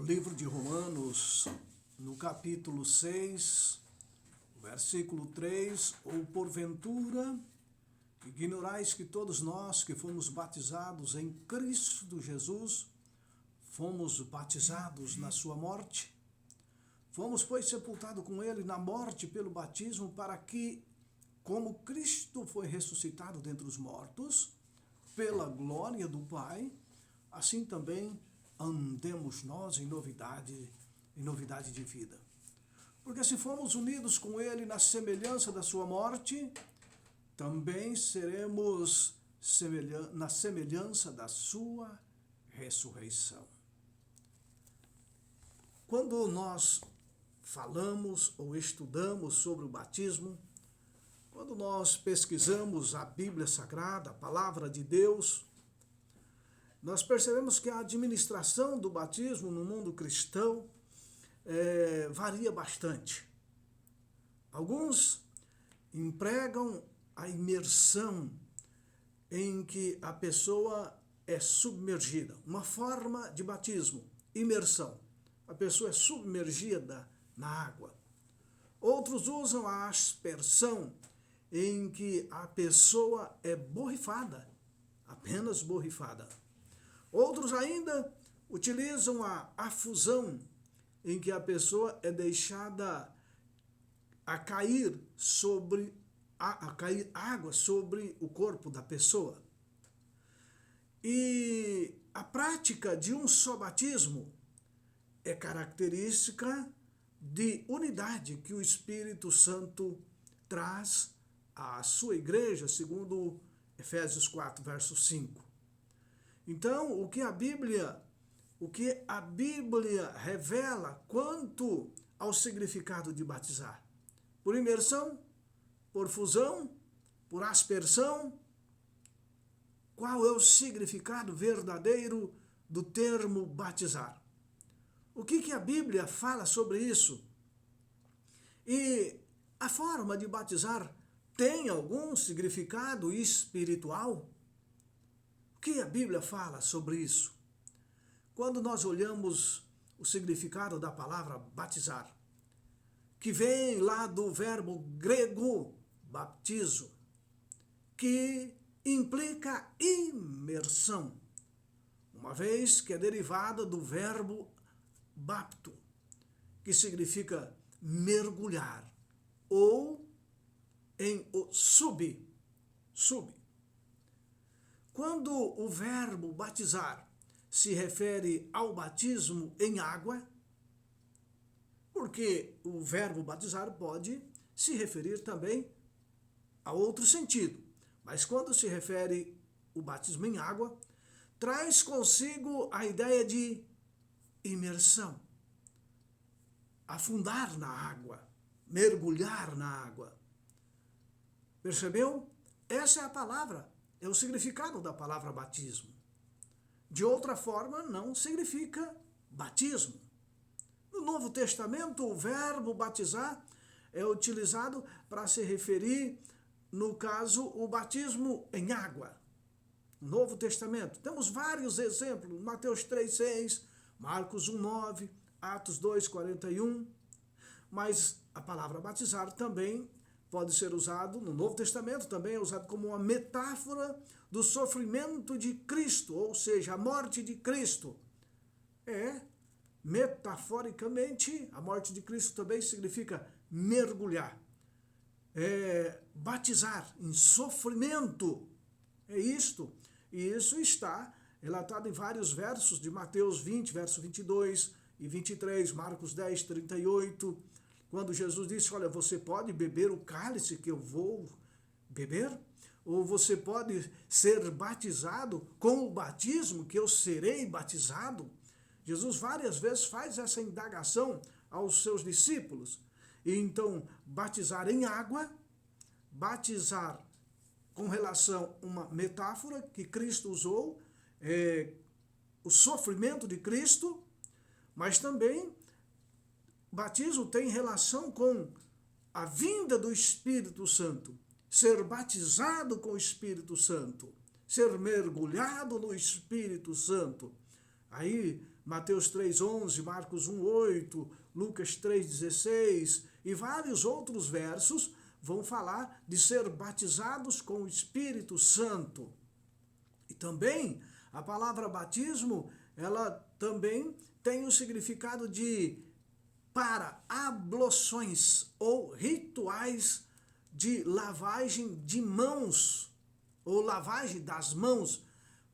O livro de Romanos, no capítulo 6, versículo 3, ou porventura, ignorais que todos nós que fomos batizados em Cristo Jesus, fomos batizados na sua morte? Fomos, pois, sepultados com ele na morte pelo batismo, para que, como Cristo foi ressuscitado dentre os mortos, pela glória do Pai, assim também andemos nós em novidade de vida. Porque se formos unidos com ele na semelhança da sua morte, também seremos na semelhança da sua ressurreição. Quando nós falamos ou estudamos sobre o batismo, quando nós pesquisamos a Bíblia Sagrada, a Palavra de Deus, nós percebemos que a administração do batismo no mundo cristão varia bastante. Alguns empregam a imersão em que a pessoa é submergida, uma forma de batismo, imersão. A pessoa é submergida na água. Outros usam a aspersão, em que a pessoa é borrifada, apenas borrifada. Outros ainda utilizam a afusão, em que a pessoa é deixada a cair água sobre o corpo da pessoa. E a prática de um só batismo é característica de unidade que o Espírito Santo traz à sua igreja, segundo Efésios 4, verso 5. Então, o que a Bíblia revela quanto ao significado de batizar? Por imersão? Por fusão? Por aspersão? Qual é o significado verdadeiro do termo batizar? O que a Bíblia fala sobre isso? E a forma de batizar tem algum significado espiritual? O que a Bíblia fala sobre isso? Quando nós olhamos o significado da palavra batizar, que vem lá do verbo grego baptizo, que implica imersão, uma vez que é derivada do verbo bapto, que significa mergulhar, ou em o sub. Quando o verbo batizar se refere ao batismo em água, porque o verbo batizar pode se referir também a outro sentido, mas quando se refere o batismo em água, traz consigo a ideia de imersão, afundar na água, mergulhar na água. Percebeu? Essa é a palavra, é o significado da palavra batismo. De outra forma, não significa batismo. No Novo Testamento, o verbo batizar é utilizado para se referir, no caso, o batismo em água. No Novo Testamento, temos vários exemplos, Mateus 3,6, Marcos 1,9, Atos 2,41, mas a palavra batizar também pode ser usado, no Novo Testamento também é usado como uma metáfora do sofrimento de Cristo, ou seja, a morte de Cristo. Metaforicamente, a morte de Cristo também significa mergulhar, batizar em sofrimento. É isto. E isso está relatado em vários versos de Mateus 20, verso 22 e 23, Marcos 10, 38, quando Jesus disse, olha, você pode beber o cálice que eu vou beber? Ou você pode ser batizado com o batismo que eu serei batizado? Jesus várias vezes faz essa indagação aos seus discípulos. E então, batizar em água, batizar com relação a uma metáfora que Cristo usou, o sofrimento de Cristo, mas também batismo tem relação com a vinda do Espírito Santo, ser batizado com o Espírito Santo, ser mergulhado no Espírito Santo. Aí Mateus 3:11, Marcos 1:8, Lucas 3:16 e vários outros versos vão falar de ser batizados com o Espírito Santo. E também a palavra batismo, ela também tem o significado de para abluções ou rituais de lavagem de mãos, ou lavagem das mãos,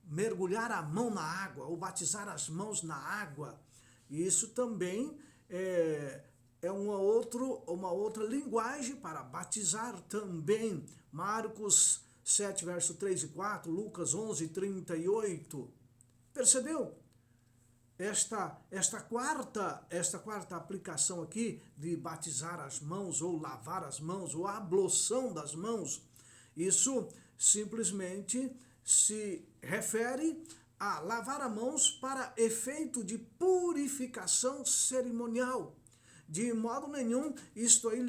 mergulhar a mão na água, ou batizar as mãos na água. Isso também é uma outra linguagem para batizar também. Marcos 7, verso 3 e 4, Lucas 11, 38. Percebeu? Esta quarta aplicação aqui de batizar as mãos, ou lavar as mãos, ou a ablução das mãos, isso simplesmente se refere a lavar as mãos para efeito de purificação cerimonial. De modo nenhum, isto aí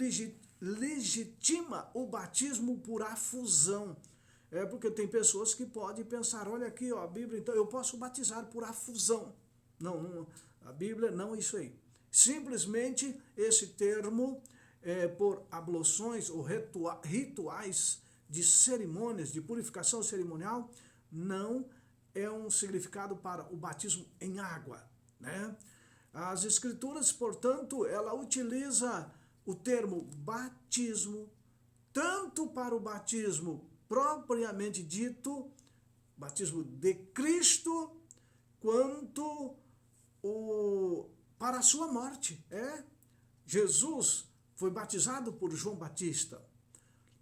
legitima o batismo por afusão. É porque tem pessoas que podem pensar, olha aqui, ó, a Bíblia, então eu posso batizar por afusão. Não, a Bíblia não é isso aí. Simplesmente esse termo por abluções ou rituais de cerimônias, de purificação cerimonial, não é um significado para o batismo em água, né? As Escrituras, portanto, ela utiliza o termo batismo tanto para o batismo propriamente dito, batismo de Cristo, quanto para a sua morte. Jesus foi batizado por João Batista.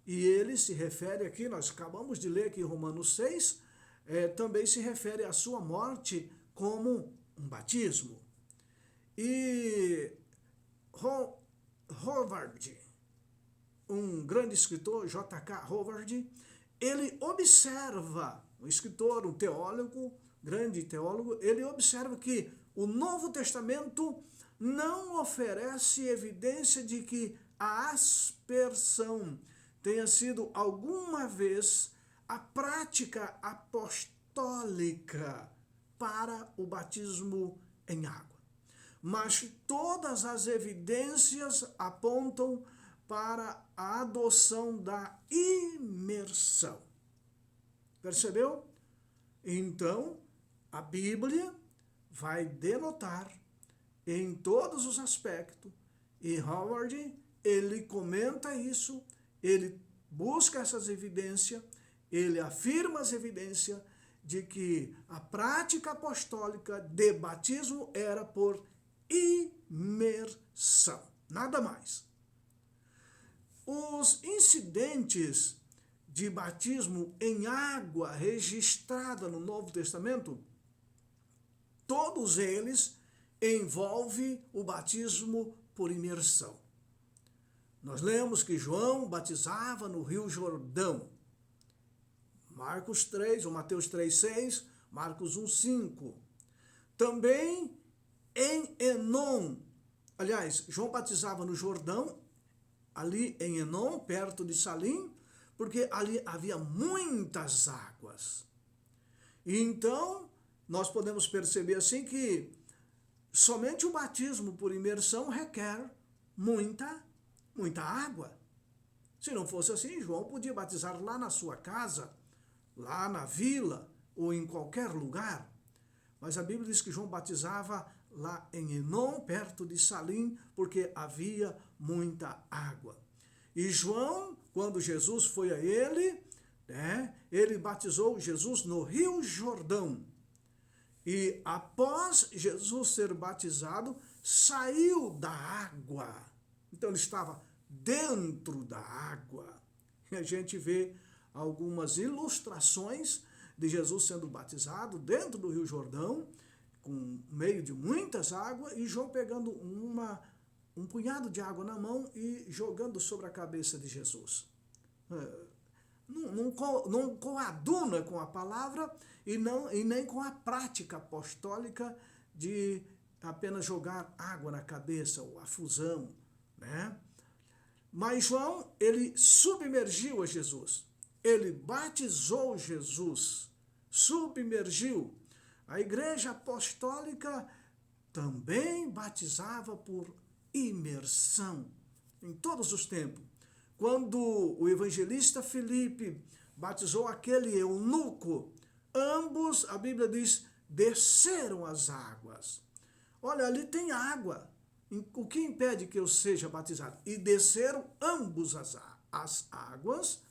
E ele se refere aqui, nós acabamos de ler aqui em Romanos 6, também se refere à sua morte como um batismo. E Howard, um grande escritor, J.K. Howard, ele observa, um escritor, um teólogo, grande teólogo, ele observa que o Novo Testamento não oferece evidência de que a aspersão tenha sido alguma vez a prática apostólica para o batismo em água. Mas todas as evidências apontam para a adoção da imersão. Percebeu? Então, a Bíblia vai denotar em todos os aspectos, e Howard, ele comenta isso, ele busca essas evidências, ele afirma as evidências de que a prática apostólica de batismo era por imersão, nada mais. Os incidentes de batismo em água registrada no Novo Testamento, todos eles envolvem o batismo por imersão. Nós lemos que João batizava no Rio Jordão. Marcos 3, ou Mateus 3:6, Marcos 1:5. Também em Enom. Aliás, João batizava no Jordão, ali em Enom, perto de Salim, porque ali havia muitas águas. E então, nós podemos perceber assim que somente o batismo por imersão requer muita água. Se não fosse assim, João podia batizar lá na sua casa, lá na vila ou em qualquer lugar. Mas a Bíblia diz que João batizava lá em Enom, perto de Salim, porque havia muita água. E João, quando Jesus foi a ele, ele batizou Jesus no Rio Jordão. E após Jesus ser batizado, saiu da água. Então ele estava dentro da água. E a gente vê algumas ilustrações de Jesus sendo batizado dentro do Rio Jordão, com meio de muitas águas, e João pegando um punhado de água na mão e jogando sobre a cabeça de Jesus. Não coaduna com a palavra e nem com a prática apostólica de apenas jogar água na cabeça, ou a fusão, né? Mas João, ele submergiu a Jesus. Ele batizou Jesus, submergiu. A igreja apostólica também batizava por imersão em todos os tempos. Quando o evangelista Filipe batizou aquele eunuco, ambos, a Bíblia diz, desceram as águas. Olha, ali tem água. O que impede que eu seja batizado? E desceram ambos as águas,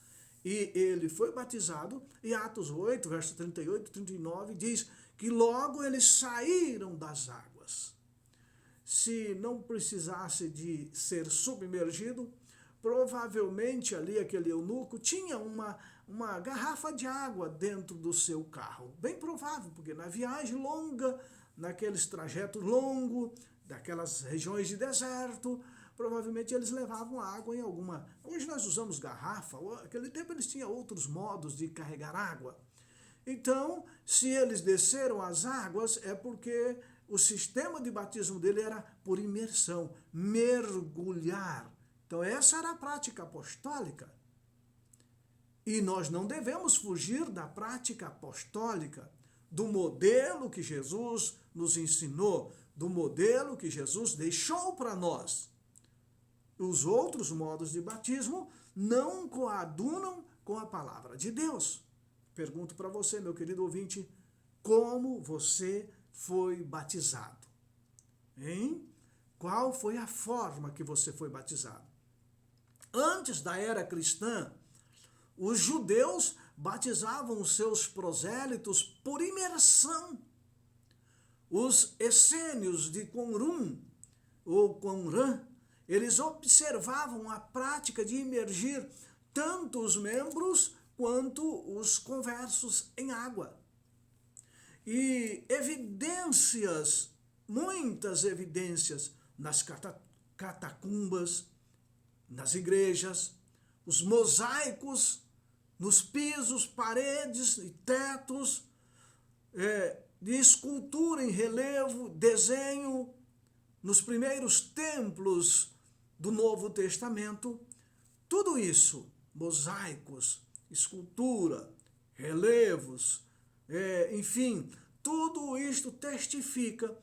e ele foi batizado, e Atos 8, verso 38 e 39, diz que logo eles saíram das águas. Se não precisasse de ser submergido, provavelmente ali aquele eunuco tinha uma garrafa de água dentro do seu carro. Bem provável, porque na viagem longa, naqueles trajetos longos, daquelas regiões de deserto, provavelmente eles levavam água em alguma... Hoje nós usamos garrafa, naquele tempo eles tinham outros modos de carregar água. Então, se eles desceram as águas, é porque o sistema de batismo dele era por imersão, mergulhar. Então, essa era a prática apostólica. E nós não devemos fugir da prática apostólica, do modelo que Jesus nos ensinou, do modelo que Jesus deixou para nós. Os outros modos de batismo não coadunam com a palavra de Deus. Pergunto para você, meu querido ouvinte, como você foi batizado? Hein? Qual foi a forma que você foi batizado? Antes da era cristã, os judeus batizavam os seus prosélitos por imersão. Os essênios de Qumran, ou Qumran, eles observavam a prática de imergir tanto os membros quanto os conversos em água. E evidências, muitas evidências, nas catacumbas, nas igrejas, os mosaicos, nos pisos, paredes e tetos, de escultura em relevo, desenho, nos primeiros templos do Novo Testamento, tudo isso, mosaicos, escultura, relevos, enfim, tudo isto testifica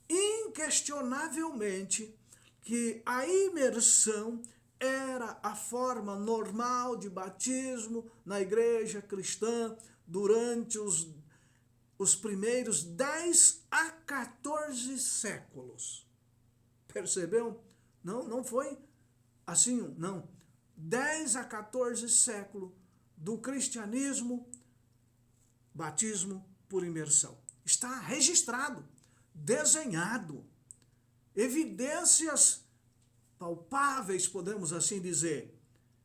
inquestionavelmente que a imersão era a forma normal de batismo na igreja cristã durante os primeiros 10 a 14 séculos. Percebeu? Não foi assim, não. 10 a 14 séculos do cristianismo, batismo por imersão. Está registrado, desenhado, evidências palpáveis, podemos assim dizer,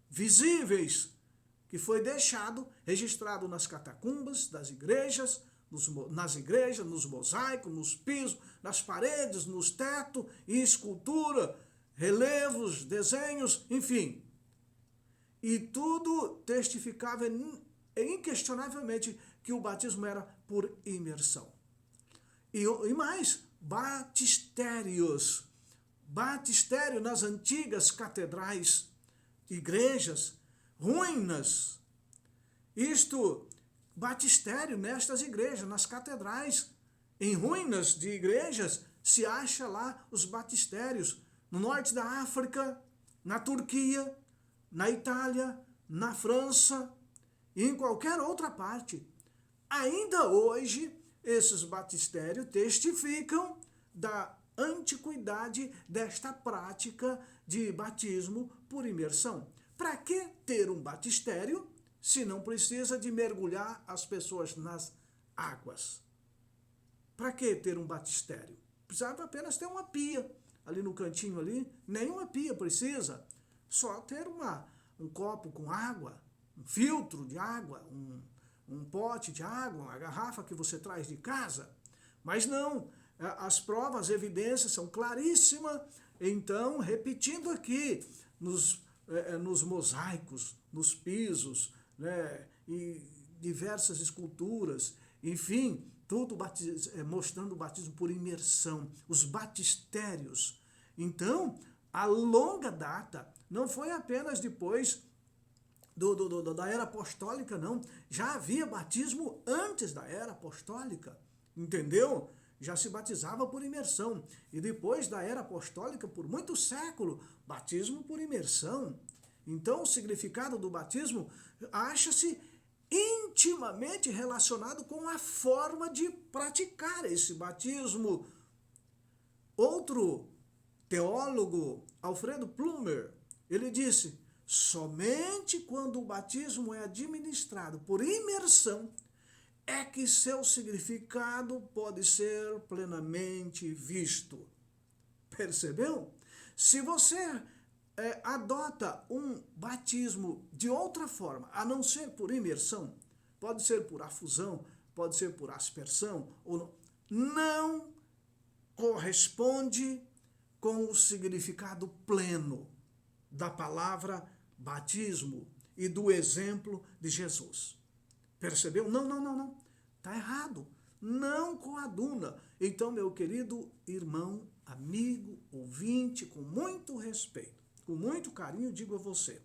visíveis, que foi deixado, registrado nas catacumbas das igrejas, nos mosaicos, nos pisos, nas paredes, nos tetos, em escultura, relevos, desenhos, enfim. E tudo testificava inquestionavelmente que o batismo era por imersão. E mais, batistério nas antigas catedrais, igrejas, ruínas. Batistério nestas igrejas, nas catedrais, em ruínas de igrejas, se acha lá os batistérios, no norte da África, na Turquia, na Itália, na França e em qualquer outra parte. Ainda hoje, esses batistérios testificam da antiquidade desta prática de batismo por imersão. Para que ter um batistério se não precisa de mergulhar as pessoas nas águas? Para que ter um batistério? Precisava apenas ter uma pia ali no cantinho ali, nenhuma pia precisa, só ter um copo com água, um filtro de água, um pote de água, uma garrafa que você traz de casa. Mas não, as provas, as evidências são claríssimas. Então, repetindo aqui, nos mosaicos, nos pisos, né, e diversas esculturas, enfim, tudo mostrando o batismo por imersão, os batistérios. Então, a longa data, não foi apenas depois da era apostólica, não. Já havia batismo antes da era apostólica, entendeu? já se batizava por imersão. E depois da era apostólica, por muitos séculos, batismo por imersão. Então, o significado do batismo acha-se intimamente relacionado com a forma de praticar esse batismo. Outro teólogo, Alfredo Plummer, ele disse: somente quando o batismo é administrado por imersão é que seu significado pode ser plenamente visto. Percebeu? Se você adota um batismo de outra forma, a não ser por imersão, pode ser por afusão, pode ser por aspersão, ou não corresponde com o significado pleno da palavra batismo e do exemplo de Jesus. Percebeu? Não. Está errado. Não coaduna. Então, meu querido irmão, amigo, ouvinte, com muito respeito, com muito carinho, digo a você,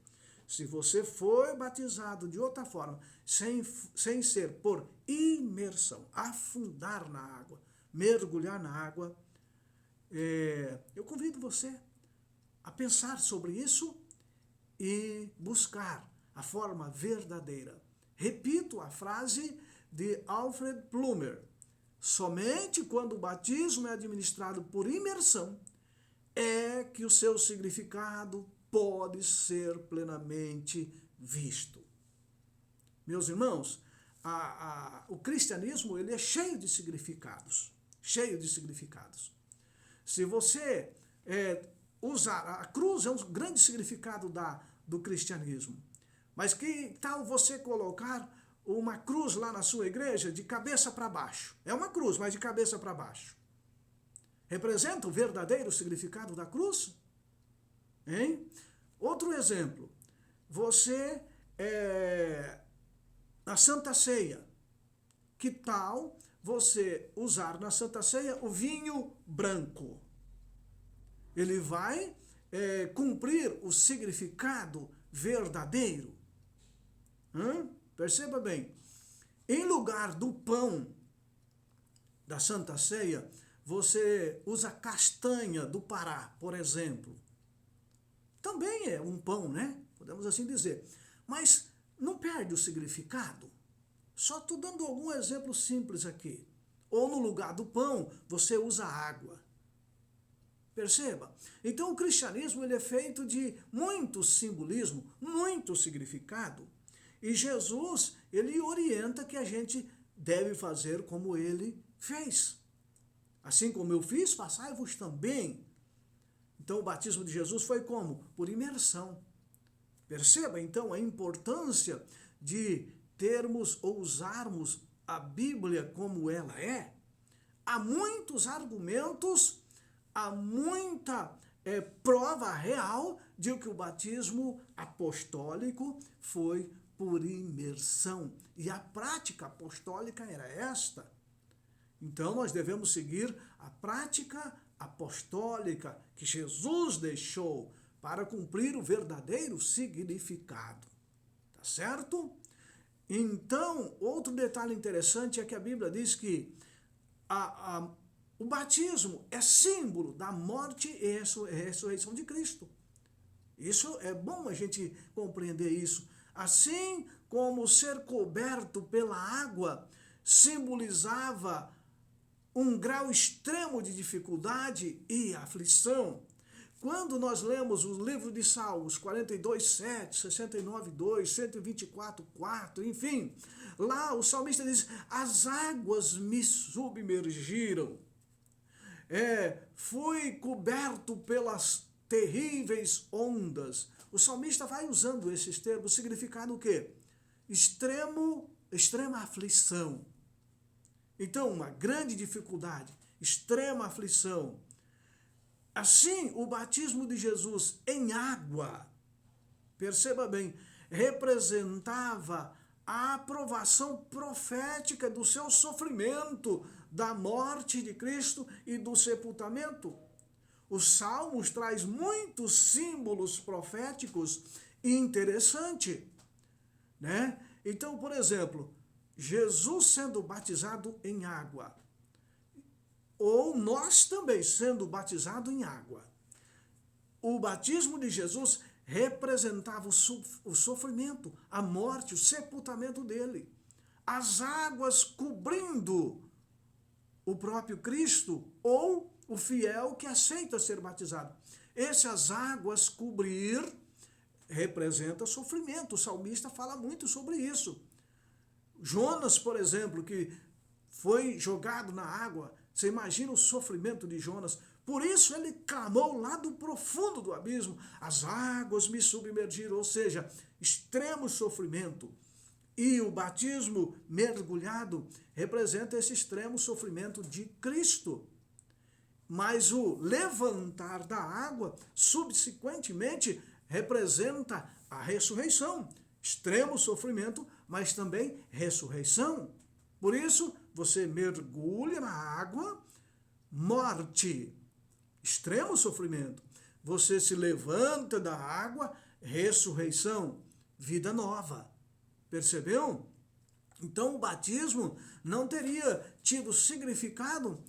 se você foi batizado de outra forma, sem ser por imersão, afundar na água, mergulhar na água, eu convido você a pensar sobre isso e buscar a forma verdadeira. Repito a frase de Alfred Plummer: somente quando o batismo é administrado por imersão é que o seu significado pode ser plenamente visto. Meus irmãos, o cristianismo ele é cheio de significados. Se você usar a cruz, é um grande significado do cristianismo. Mas que tal você colocar uma cruz lá na sua igreja de cabeça para baixo? É uma cruz, mas de cabeça para baixo. Representa o verdadeiro significado da cruz? Hein? Outro exemplo. Você, na Santa Ceia, que tal você usar na Santa Ceia o vinho branco? Ele vai cumprir o significado verdadeiro. Perceba bem, em lugar do pão da Santa Ceia, você usa castanha do Pará, por exemplo. Também é um pão, né? Podemos assim dizer. Mas não perde o significado. Só estou dando algum exemplo simples aqui. Ou no lugar do pão, você usa água. Perceba? Então o cristianismo ele é feito de muito simbolismo, muito significado. E Jesus, ele orienta que a gente deve fazer como ele fez. Assim como eu fiz, façai-vos também. Então o batismo de Jesus foi como? Por imersão. Perceba então a importância de termos ou usarmos a Bíblia como ela é. Há muitos argumentos, há muita prova real de que o batismo apostólico foi por imersão. E a prática apostólica era esta. Então nós devemos seguir a prática apostólica que Jesus deixou para cumprir o verdadeiro significado. Tá certo? Então, outro detalhe interessante é que a Bíblia diz que o batismo é símbolo da morte e ressurreição de Cristo. Isso é bom a gente compreender isso. Assim como ser coberto pela água simbolizava um grau extremo de dificuldade e aflição. Quando nós lemos o livro de Salmos 42:7, 69:2, 124:4, enfim, lá o salmista diz: as águas me submergiram, fui coberto pelas terríveis ondas. O salmista vai usando esses termos, significado o quê? Extrema aflição. Então, uma grande dificuldade, extrema aflição. Assim, o batismo de Jesus em água, perceba bem, representava a aprovação profética do seu sofrimento, da morte de Cristo e do sepultamento. Os Salmos traz muitos símbolos proféticos interessantes, né? Então, por exemplo, Jesus sendo batizado em água. ou nós também sendo batizados em água. O batismo de Jesus representava o sofrimento, a morte, o sepultamento dele. As águas cobrindo o próprio Cristo ou o fiel que aceita ser batizado. Essas águas cobrir representa sofrimento. O salmista fala muito sobre isso. Jonas, por exemplo, que foi jogado na água, você imagina o sofrimento de Jonas. Por isso ele clamou lá do profundo do abismo, as águas me submergiram, ou seja, extremo sofrimento. E o batismo mergulhado representa esse extremo sofrimento de Cristo. Mas o levantar da água, subsequentemente, representa a ressurreição. Extremo sofrimento, mas também ressurreição. Por isso, você mergulha na água, morte, extremo sofrimento. Você se levanta da água, ressurreição, vida nova. Percebeu? Então o batismo não teria tido significado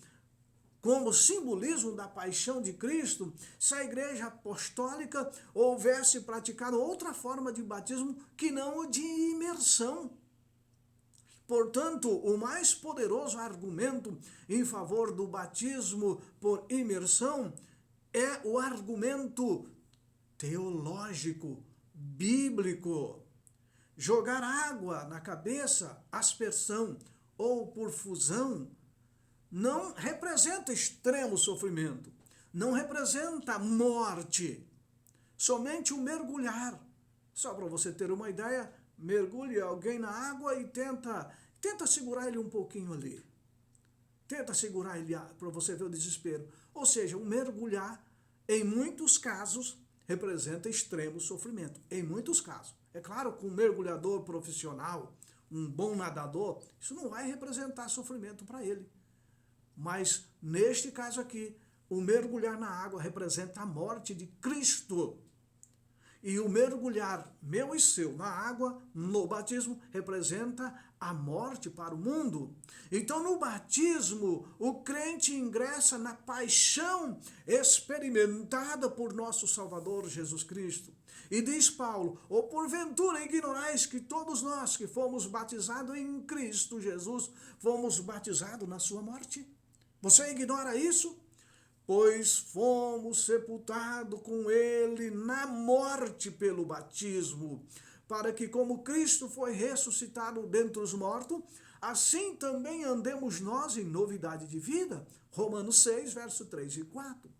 como simbolismo da paixão de Cristo se a Igreja Apostólica houvesse praticado outra forma de batismo que não o de imersão. Portanto, o mais poderoso argumento em favor do batismo por imersão é o argumento teológico, bíblico. Jogar água na cabeça, aspersão ou por fusão, não representa extremo sofrimento, não representa morte, somente o mergulhar. Só para você ter uma ideia, mergulhe alguém na água e tenta segurar ele um pouquinho ali. Tenta segurar ele para você ver o desespero. Ou seja, o mergulhar, em muitos casos, representa extremo sofrimento. Em muitos casos. É claro que um mergulhador profissional, um bom nadador, isso não vai representar sofrimento para ele. Mas, neste caso aqui, o mergulhar na água representa a morte de Cristo. E o mergulhar meu e seu na água, no batismo, representa a morte para o mundo. Então, no batismo, o crente ingressa na paixão experimentada por nosso Salvador Jesus Cristo. E diz Paulo, ou porventura ignorais que todos nós que fomos batizados em Cristo Jesus, fomos batizados na sua morte? Você ignora isso? Pois fomos sepultados com ele na morte pelo batismo, para que como Cristo foi ressuscitado dentre os mortos, assim também andemos nós em novidade de vida. Romanos 6, verso 3 e 4.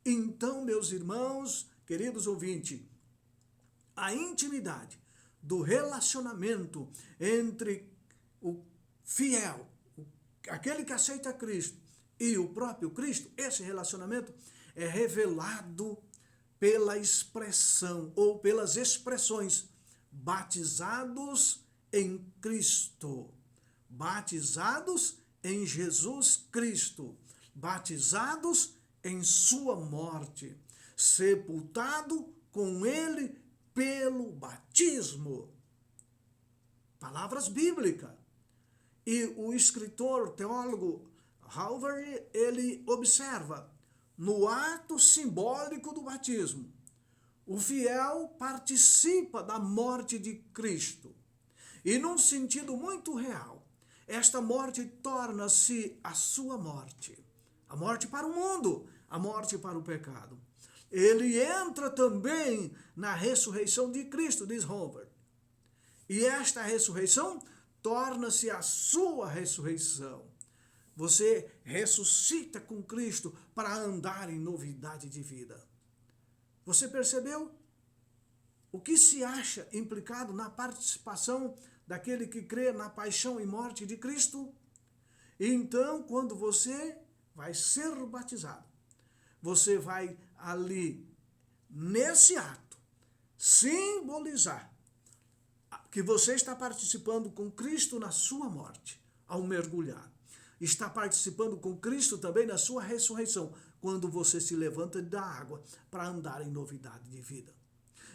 Então, meus irmãos, queridos ouvintes, a intimidade do relacionamento entre o fiel, aquele que aceita Cristo, e o próprio Cristo, esse relacionamento é revelado pela expressão ou pelas expressões batizados em Cristo, batizados em Jesus Cristo, batizados em sua morte, sepultado com ele pelo batismo. Palavras bíblicas. E o escritor, teólogo Halvard, ele observa, no ato simbólico do batismo, o fiel participa da morte de Cristo. E num sentido muito real, esta morte torna-se a sua morte. A morte para o mundo, a morte para o pecado. Ele entra também na ressurreição de Cristo, diz Halvard. E esta ressurreição torna-se a sua ressurreição. Você ressuscita com Cristo para andar em novidade de vida. Você percebeu? O que se acha implicado na participação daquele que crê na paixão e morte de Cristo? Então, quando você vai ser batizado, você vai ali, nesse ato, simbolizar que você está participando com Cristo na sua morte, ao mergulhar. Está participando com Cristo também na sua ressurreição, quando você se levanta da água para andar em novidade de vida.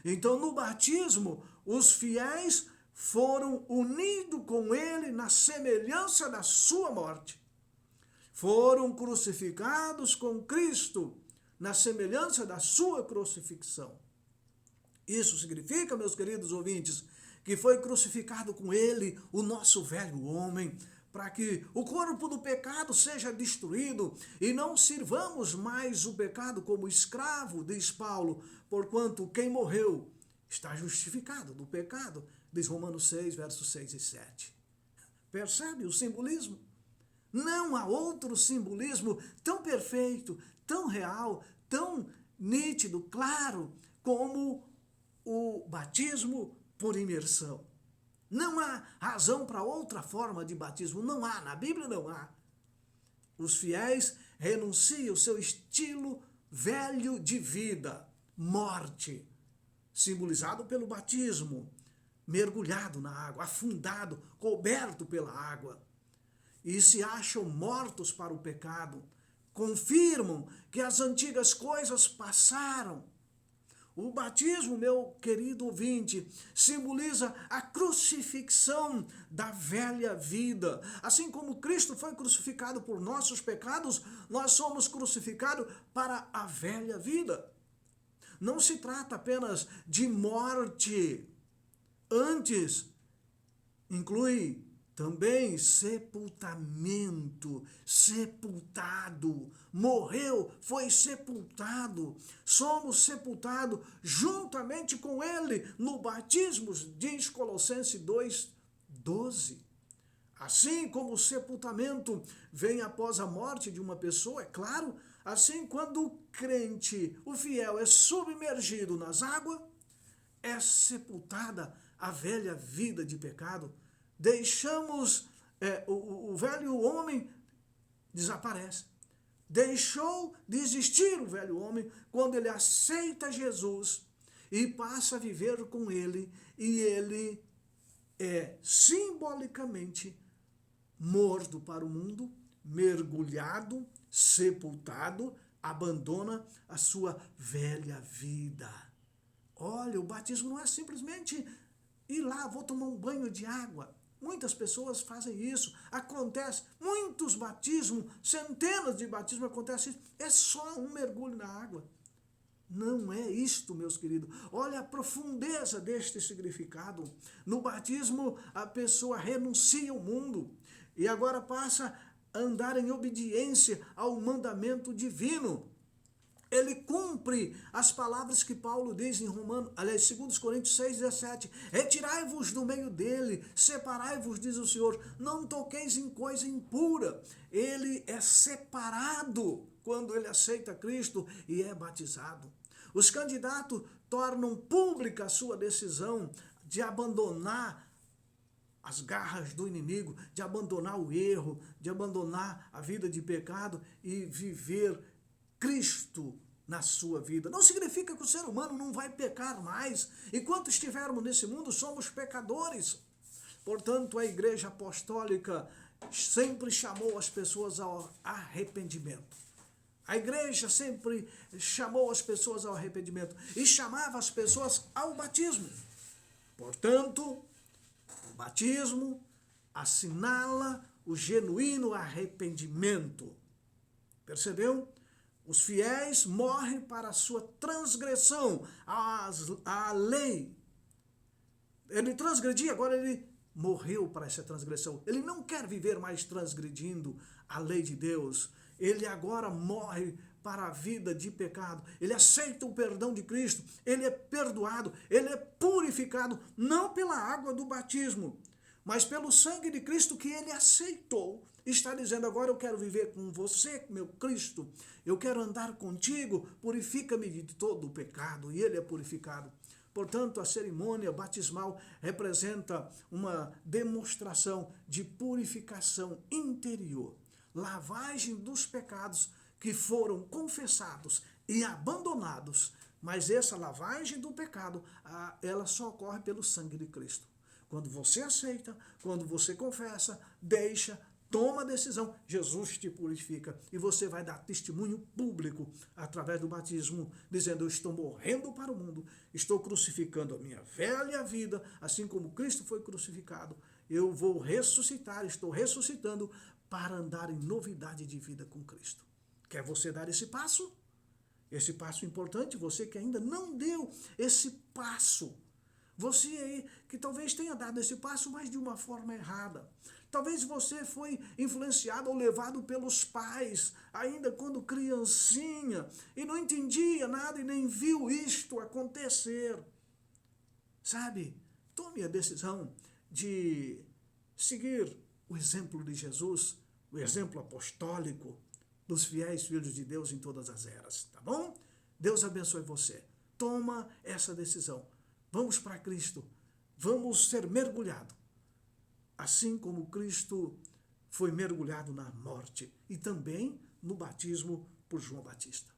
Então, no batismo, os fiéis foram unidos com ele na semelhança da sua morte. foram crucificados com Cristo, na semelhança da sua crucifixão. Isso significa, meus queridos ouvintes, que foi crucificado com ele o nosso velho homem, para que o corpo do pecado seja destruído e não sirvamos mais o pecado como escravo, diz Paulo, porquanto quem morreu está justificado do pecado, diz Romanos 6, versos 6 e 7. Percebe o simbolismo? Não há outro simbolismo tão perfeito, tão real, tão nítido, claro, como o batismo por imersão. Não há razão para outra forma de batismo, não há, na Bíblia não há. Os fiéis renunciam ao seu estilo velho de vida, morte, simbolizado pelo batismo, mergulhado na água, afundado, coberto pela água, e se acham mortos para o pecado, confirmam que as antigas coisas passaram. O batismo, meu querido ouvinte, simboliza a crucifixão da velha vida. Assim como Cristo foi crucificado por nossos pecados, nós somos crucificados para a velha vida. Não se trata apenas de morte. Antes, inclui também sepultamento, sepultado, morreu, foi sepultado. Somos sepultados juntamente com ele no batismo, diz Colossenses 2:12. Assim como o sepultamento vem após a morte de uma pessoa, é claro, assim quando o crente, o fiel, é submergido nas águas, é sepultada a velha vida de pecado. Deixamos, o velho homem desaparece. Deixou de existir o velho homem quando ele aceita Jesus e passa a viver com ele, e ele é simbolicamente morto para o mundo, mergulhado, sepultado, abandona a sua velha vida. Olha, o batismo não é simplesmente ir lá, vou tomar um banho de água. Muitas pessoas fazem isso, acontece, muitos batismos, centenas de batismos acontecem, é só um mergulho na água. Não é isto, meus queridos. Olha a profundeza deste significado. No batismo, a pessoa renuncia ao mundo e agora passa a andar em obediência ao mandamento divino. Ele cumpre as palavras que Paulo diz em Romanos, aliás, 2 Coríntios 6:17. Retirai-vos do meio dele, separai-vos, diz o Senhor, não toqueis em coisa impura. Ele é separado quando ele aceita Cristo e é batizado. Os candidatos tornam pública a sua decisão de abandonar as garras do inimigo, de abandonar o erro, de abandonar a vida de pecado e viver Cristo na sua vida. Não significa que o ser humano não vai pecar mais. Enquanto estivermos nesse mundo, somos pecadores. Portanto, a Igreja Apostólica sempre chamou as pessoas ao arrependimento. A igreja sempre chamou as pessoas ao arrependimento e chamava as pessoas ao batismo. Portanto, o batismo assinala o genuíno arrependimento. Percebeu? Os fiéis morrem para a sua transgressão à lei. Ele transgredia, agora ele morreu para essa transgressão. Ele não quer viver mais transgredindo a lei de Deus. Ele agora morre para a vida de pecado. Ele aceita o perdão de Cristo. Ele é perdoado. Ele é purificado, não pela água do batismo, mas pelo sangue de Cristo que ele aceitou. Está dizendo, agora eu quero viver com você, meu Cristo. Eu quero andar contigo. Purifica-me de todo o pecado. E ele é purificado. Portanto, a cerimônia batismal representa uma demonstração de purificação interior. Lavagem dos pecados que foram confessados e abandonados. Mas essa lavagem do pecado, ela só ocorre pelo sangue de Cristo. Quando você aceita, quando você confessa, deixa, toma a decisão, Jesus te purifica e você vai dar testemunho público através do batismo, dizendo, eu estou morrendo para o mundo, estou crucificando a minha velha vida, assim como Cristo foi crucificado, eu vou ressuscitar, estou ressuscitando para andar em novidade de vida com Cristo. Quer você dar esse passo? Esse passo importante, você que ainda não deu esse passo. Você aí que talvez tenha dado esse passo, mas de uma forma errada. Talvez você foi influenciado ou levado pelos pais, ainda quando criancinha, e não entendia nada e nem viu isto acontecer. Sabe, tome a decisão de seguir o exemplo de Jesus, o exemplo apostólico dos fiéis filhos de Deus em todas as eras, tá bom? Deus abençoe você. Toma essa decisão. Vamos para Cristo. Vamos ser mergulhados. Assim como Cristo foi mergulhado na morte e também no batismo por João Batista.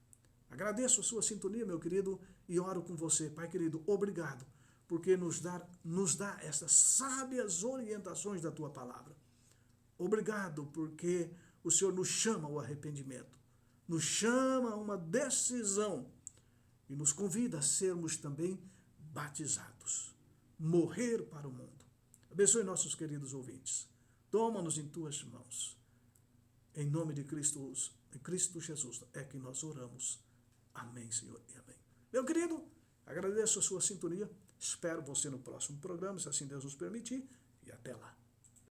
Agradeço a sua sintonia, meu querido, e oro com você. Pai querido, obrigado, porque nos dá essas sábias orientações da tua palavra. Obrigado, porque o Senhor nos chama ao arrependimento, nos chama a uma decisão e nos convida a sermos também batizados, morrer para o mundo. Abençoe nossos queridos ouvintes. Toma-nos em tuas mãos. Em nome de Cristo Jesus é que nós oramos. Amém, Senhor, e amém. Meu querido, agradeço a sua sintonia. Espero você no próximo programa, se assim Deus nos permitir. E até lá.